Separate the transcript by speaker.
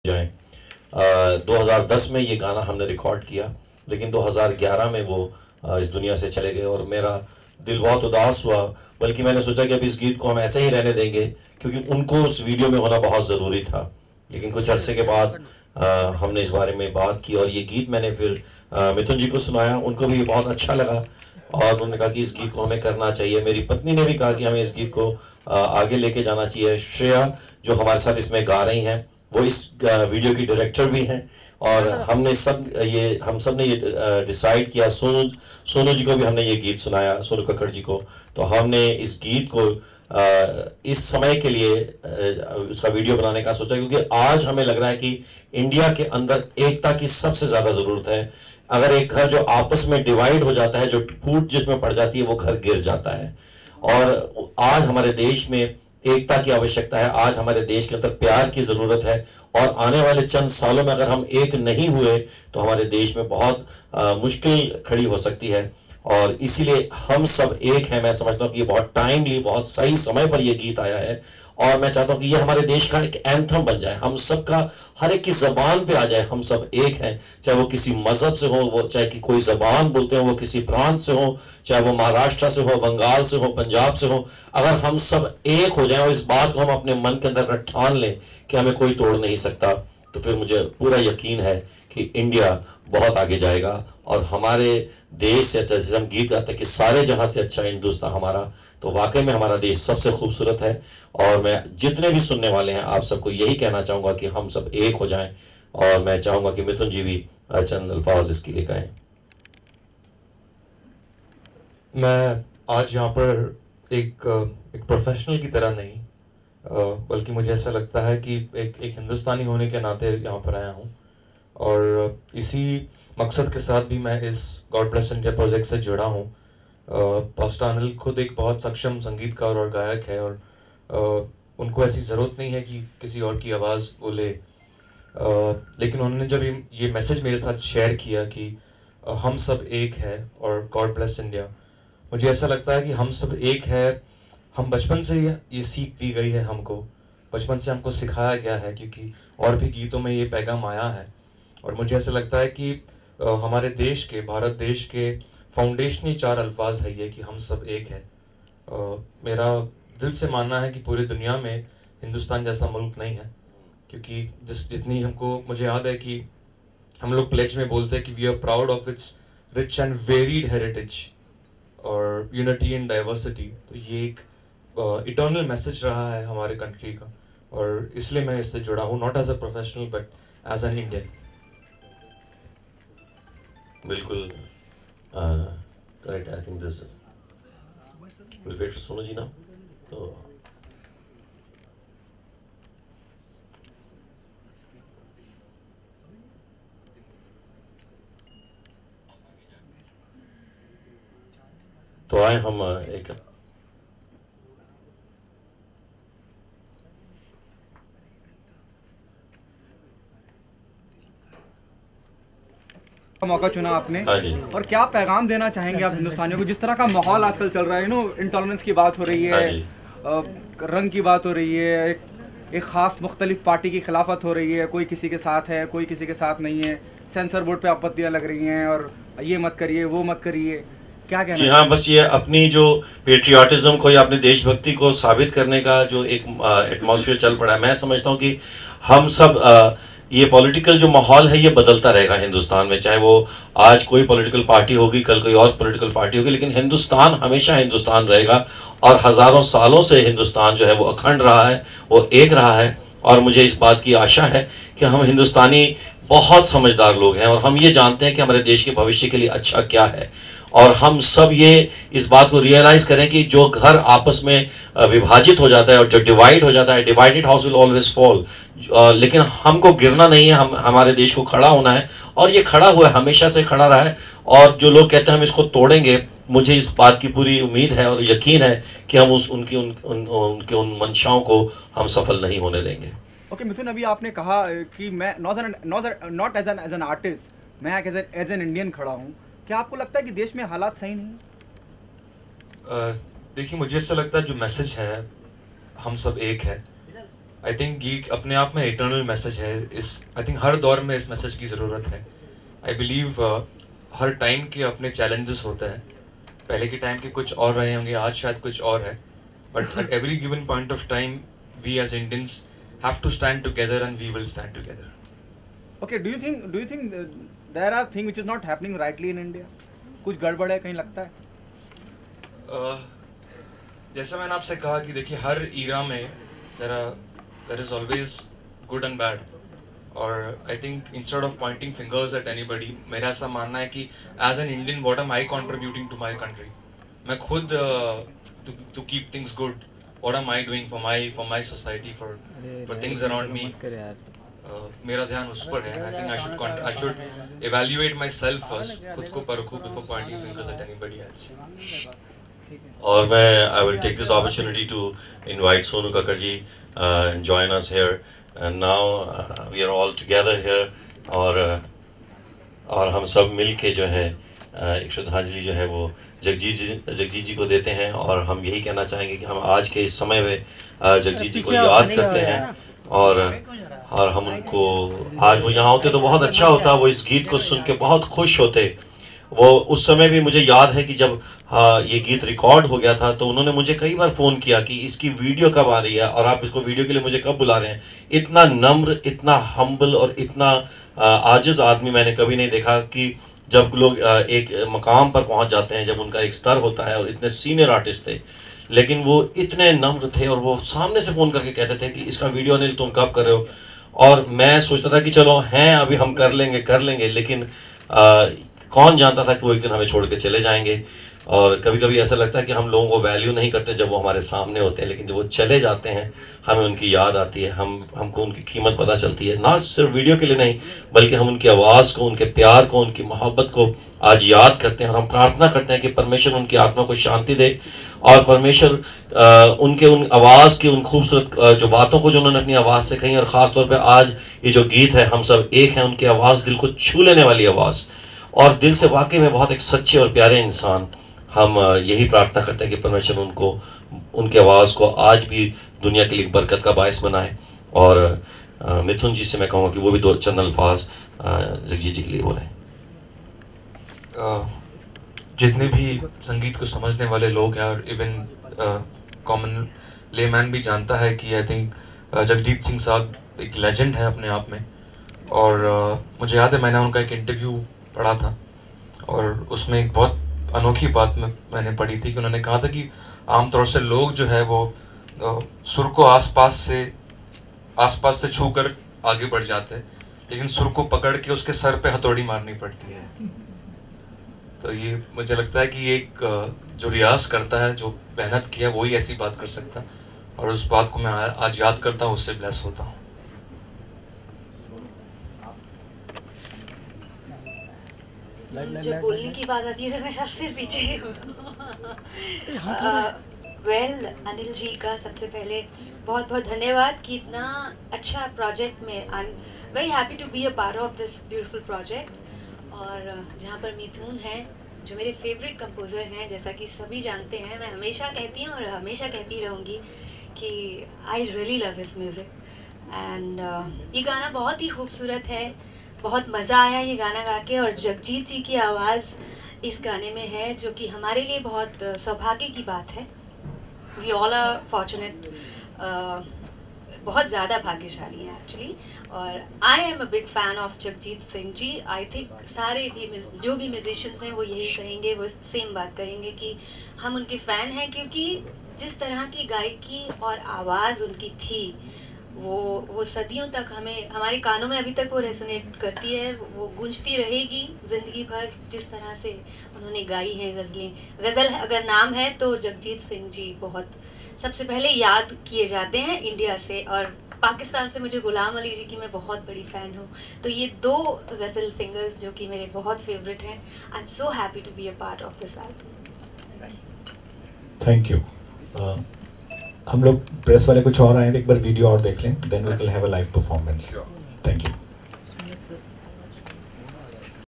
Speaker 1: जाएं। 2010 में ये गाना हमने रिकॉर्ड किया, लेकिन 2011 में वो इस दुनिया से चले गए और मेरा दिल बहुत उदास हुआ। बल्कि मैंने सोचा कि अब इस गीत को हम ऐसे ही रहने देंगे, क्योंकि उनको उस वीडियो में होना बहुत ज़रूरी था। लेकिन कुछ अरसे के बाद हमने इस बारे में बात की और ये गीत मैंने फिर मिथुन जी को सुनाया। उनको भी बहुत अच्छा लगा और उन्होंने कहा कि इस गीत को हमें करना चाहिए। मेरी पत्नी ने भी कहा कि हमें इस गीत को आगे लेके जाना चाहिए। श्रेया जो हमारे साथ इसमें गा रही हैं, वो इस वीडियो की डायरेक्टर भी हैं। और हम सब ने ये डिसाइड किया, सोनू जी को भी हमने ये गीत सुनाया, सोनू कक्कड़ जी को। तो हमने इस गीत को इस समय के लिए उसका वीडियो बनाने का सोचा, क्योंकि आज हमें लग रहा है कि इंडिया के अंदर एकता की सबसे ज़्यादा ज़रूरत है। अगर एक घर जो आपस में डिवाइड हो जाता है, जो फूट जिसमें पड़ जाती है, वो घर गिर जाता है। और आज हमारे देश में एकता की आवश्यकता है। आज हमारे देश के अंदर प्यार की ज़रूरत है। और आने वाले चंद सालों में अगर हम एक नहीं हुए तो हमारे देश में बहुत मुश्किल खड़ी हो सकती है। और इसीलिए हम सब एक हैं। मैं समझता हूँ कि ये बहुत टाइमली, बहुत सही समय पर यह गीत आया है। और मैं चाहता हूँ कि ये हमारे देश का एक एंथम बन जाए, हम सबका, हर एक की जबान पे आ जाए। हम सब एक हैं, चाहे वो किसी मजहब से हो, वो चाहे कि कोई जबान बोलते हो, वो किसी प्रांत से हो, चाहे वो महाराष्ट्र से हो, बंगाल से हो, पंजाब से हो। अगर हम सब एक हो जाएं और इस बात को हम अपने मन के अंदर ठान लें कि हमें कोई तोड़ नहीं सकता, तो फिर मुझे पूरा यकीन है कि इंडिया बहुत आगे जाएगा। और हमारे देश से, जैसे हम गीत गाते हैं कि सारे जहां से अच्छा हिंदुस्तान हमारा, तो वाकई में हमारा देश सबसे खूबसूरत है। और मैं जितने भी सुनने वाले हैं, आप सबको यही कहना चाहूँगा कि हम सब एक हो जाएं। और मैं चाहूँगा कि मिथुन जी भी चंद अल्फाज इसके लिए कहें।
Speaker 2: मैं आज यहाँ पर एक प्रोफेशनल की तरह नहीं, बल्कि मुझे ऐसा लगता है कि एक हिंदुस्तानी होने के नाते यहाँ पर आया हूँ। और इसी मकसद के साथ भी मैं इस गॉड ब्लेस इंडिया प्रोजेक्ट से जुड़ा हूँ। पास्टर अनिल खुद एक बहुत सक्षम संगीतकार और गायक है, और उनको ऐसी ज़रूरत नहीं है कि किसी और की आवाज़ वो ले। लेकिन उन्होंने जब ये मैसेज मेरे साथ शेयर किया कि हम सब एक है और गॉड ब्लेस इंडिया, मुझे ऐसा लगता है कि हम सब एक है। हम बचपन से ये सीख दी गई है हमको, बचपन से हमको सिखाया गया है, क्योंकि और भी गीतों में ये पैगाम आया है। और मुझे ऐसा लगता है कि हमारे देश के, भारत देश के फाउंडेशनी 4 अल्फाज है ये कि हम सब एक है। मेरा दिल से मानना है कि पूरी दुनिया में हिंदुस्तान जैसा मुल्क नहीं है, क्योंकि जितनी हमको, मुझे याद है कि हम लोग प्लेज में बोलते हैं कि we are proud of its rich and varied heritage और यूनिटी इन डाइवर्सिटी। तो ये एक इटर्नल मैसेज रहा है हमारे कंट्री का, और इसलिए मैं इससे जुड़ा हूँ, not as a professional but as an Indian.
Speaker 1: बिल्कुल correct. I think this will wait for Sonu ji ना। तो आए हम एक
Speaker 3: मौका चुना आपने।
Speaker 1: हाँ जी।
Speaker 3: और क्या पैगाम देना चाहेंगे आप हिंदुस्तानियों को, जिस तरह का माहौल आजकल चल रहा है, इंटॉलरेंस की बात हो रही है, रंग की बात हो रही है, एक ख़ास मुख्तलिफ पार्टी की खिलाफत हो रही है, कोई किसी के साथ है, कोई किसी के साथ नहीं है, सेंसर बोर्ड पे आपत्तियां लग रही हैं और ये मत करिए, वो मत करिए, क्या कहना?
Speaker 1: जी हाँ, बस ये अपनी जो पेट्रियाटिज्म को या अपनी देशभक्ति को साबित करने का जो एक एटमॉस्फेयर चल पड़ा है, मैं समझता हूँ कि हम सब ये पॉलिटिकल जो माहौल है ये बदलता रहेगा हिंदुस्तान में, चाहे वो आज कोई पॉलिटिकल पार्टी होगी, कल कोई और पॉलिटिकल पार्टी होगी, लेकिन हिंदुस्तान हमेशा हिंदुस्तान रहेगा। और हज़ारों सालों से हिंदुस्तान जो है वो अखंड रहा है, वो एक रहा है। और मुझे इस बात की आशा है कि हम हिंदुस्तानी बहुत समझदार लोग हैं और हम ये जानते हैं कि हमारे देश के भविष्य के लिए अच्छा क्या है। और हम सब ये इस बात को रियलाइज़ करें कि जो घर आपस में विभाजित हो जाता है और जो डिवाइड हो जाता है, divided house will always fall. लेकिन हमको गिरना नहीं है, हमारे देश को खड़ा होना है। और ये खड़ा हुआ है, हमेशा से खड़ा रहा है। और जो लोग कहते हैं हम इसको तोड़ेंगे, मुझे इस बात की पूरी उम्मीद है और यकीन है कि हम उनके उन मंशाओं को हम सफल नहीं होने देंगे।
Speaker 3: ओके मिथुन, अभी आपने कहा कि मैं नॉट एज एन आर्टिस्ट, मैं एज एन इंडियन खड़ा हूँ। क्या आपको लगता है कि देश में हालात सही नहीं?
Speaker 2: देखिए, मुझे ऐसा लगता है जो मैसेज है हम सब एक है, आई थिंक ये अपने आप में इटर्नल मैसेज है। इस आई थिंक हर दौर में इस मैसेज की ज़रूरत है। आई बिलीव हर टाइम के अपने चैलेंजेस होते हैं। पहले के टाइम के कुछ और रहे होंगे, आज शायद कुछ और है, but at every given point of time we as Indians have to stand together and we will stand together.
Speaker 3: Okay, do you think there are things which is not happening rightly in India? कुछ गड़बड़ है कहीं लगता है?
Speaker 2: जैसा मैंने आपसे कहा कि देखिए हर ईरा में there is always good and bad, और I think instead of pointing fingers at anybody, मेरा ऐसा मानना है कि as an Indian what am I contributing to my country. मैं खुद to keep things good, what am I doing for my society, for things around me. मेरा ध्यान उस पर है। I think I should evaluate myself first, खुद को परखूं before pointing fingers at anybody else.
Speaker 1: और मैं I will take this opportunity to invite Sonu Kakkar ji join us here, and now we are all together here, और हम सब मिल के जो है एक श्रद्धांजलि जो है वो जगजीत जी को देते हैं। और हम यही कहना चाहेंगे कि हम आज के इस समय में जगजीत जी को याद करते हैं, और हम उनको, आज वो यहाँ होते तो बहुत अच्छा होता, वो इस गीत को सुन के बहुत खुश होते। वो उस समय भी मुझे याद है कि जब ये गीत रिकॉर्ड हो गया था तो उन्होंने मुझे कई बार फ़ोन किया कि इसकी वीडियो कब आ रही है और आप इसको वीडियो के लिए मुझे कब बुला रहे हैं। इतना नम्र, इतना हम्बल और इतना आजिज़ आदमी मैंने कभी नहीं देखा कि जब लोग एक मकाम पर पहुंच जाते हैं, जब उनका एक स्तर होता है, और इतने सीनियर आर्टिस्ट थे लेकिन वो इतने नम्र थे, और वो सामने से फ़ोन करके कहते थे कि इसका वीडियो अनिल तुम कब कर रहे हो। और मैं सोचता था कि चलो हैं अभी हम कर लेंगे, लेकिन कौन जानता था कि वो एक दिन हमें छोड़ के चले जाएंगे। और कभी कभी ऐसा लगता है कि हम लोगों को वैल्यू नहीं करते जब वो हमारे सामने होते हैं, लेकिन जब वो चले जाते हैं हमें उनकी याद आती है, हमको उनकी कीमत पता चलती है। ना सिर्फ वीडियो के लिए नहीं, बल्कि हम उनकी आवाज़ को, उनके प्यार को, उनकी मोहब्बत को आज याद करते हैं। और हम प्रार्थना करते हैं कि परमेश्वर उनकी आत्मा को शांति दे, और परमेश्वर उनके उन आवाज़ की उन खूबसूरत जो बातों को जो उन्होंने अपनी आवाज़ से कही, और ख़ास तौर पे आज ये जो गीत है हम सब एक हैं, उनकी आवाज़ दिल को छू लेने वाली आवाज़, और दिल से वाकई में बहुत एक सच्चे और प्यारे इंसान। हम यही प्रार्थना करते हैं कि परमेश्वर उनको, उनकी आवाज़ को आज भी दुनिया के लिए बरकत का बायस बनाए। और मिथुन जी से मैं कहूँगा कि वो भी दो चंद अल्फाज जगजीत जी के लिए बोलें।
Speaker 2: जितने भी संगीत को समझने वाले लोग हैं, और इवन कॉमन लेमैन भी जानता है कि आई थिंक जगजीत सिंह साहब एक लेजेंड है अपने आप में। और मुझे याद है मैंने उनका एक इंटरव्यू पढ़ा था, और उसमें एक बहुत अनोखी बात मैंने पढ़ी थी कि उन्होंने कहा था कि आमतौर से लोग जो है वो सुर को आसपास से छूकर आगे बढ़ जाते हैं, लेकिन सुर को पकड़ के उसके सर पे हथौड़ी मारनी पड़ती है। तो ये मुझे लगता है कि एक जो रियाज करता है, जो मेहनत किया, वही ऐसी बात कर सकता है, और उस बात को मैं आज याद करता हूँ, उससे ब्लेस होता हूँ।
Speaker 4: जब बोलने की बात आती है तो मैं सबसे पीछे हूँ। वेल, अनिल जी का सबसे पहले बहुत बहुत धन्यवाद कि इतना अच्छा प्रोजेक्ट में I am very happy to be a part of this beautiful project. और जहाँ पर मिथुन है जो मेरे फेवरेट कंपोज़र हैं, जैसा कि सभी जानते हैं, मैं हमेशा कहती हूँ और हमेशा कहती रहूँगी कि I really love his music. And ये गाना बहुत ही खूबसूरत है, बहुत मज़ा आया ये गाना गा के, और जगजीत जी की आवाज़ इस गाने में है, जो कि हमारे लिए बहुत सौभाग्य की बात है। वी ऑल आर फॉर्चुनेट, बहुत ज़्यादा भाग्यशाली हैं एक्चुअली। और I am a big fan of Jagjit Singh ji. I think सारे भी जो भी म्यूजिशियंस हैं वो यही कहेंगे, वो सेम बात कहेंगे कि हम उनके फ़ैन हैं, क्योंकि जिस तरह की गायकी और आवाज़ उनकी थी वो सदियों तक हमें, हमारे कानों में अभी तक वो रेसोनेट करती है, वो गूंजती रहेगी ज़िंदगी भर। जिस तरह से उन्होंने गाई हैं गज़लें, गज़ल अगर नाम है तो जगजीत सिंह जी बहुत सबसे पहले याद किए जाते हैं इंडिया से, और पाकिस्तान से मुझे गुलाम अली जी की मैं बहुत बड़ी फ़ैन हूँ। तो ये दो गज़ल सिंगर्स जो कि मेरे बहुत फेवरेट हैं। I am so happy to be a part of this album.
Speaker 5: Thank you. हम लोग प्रेस वाले कुछ और आए थे, एक बार वीडियो और देख लें, then we will have a live performance. Thank you.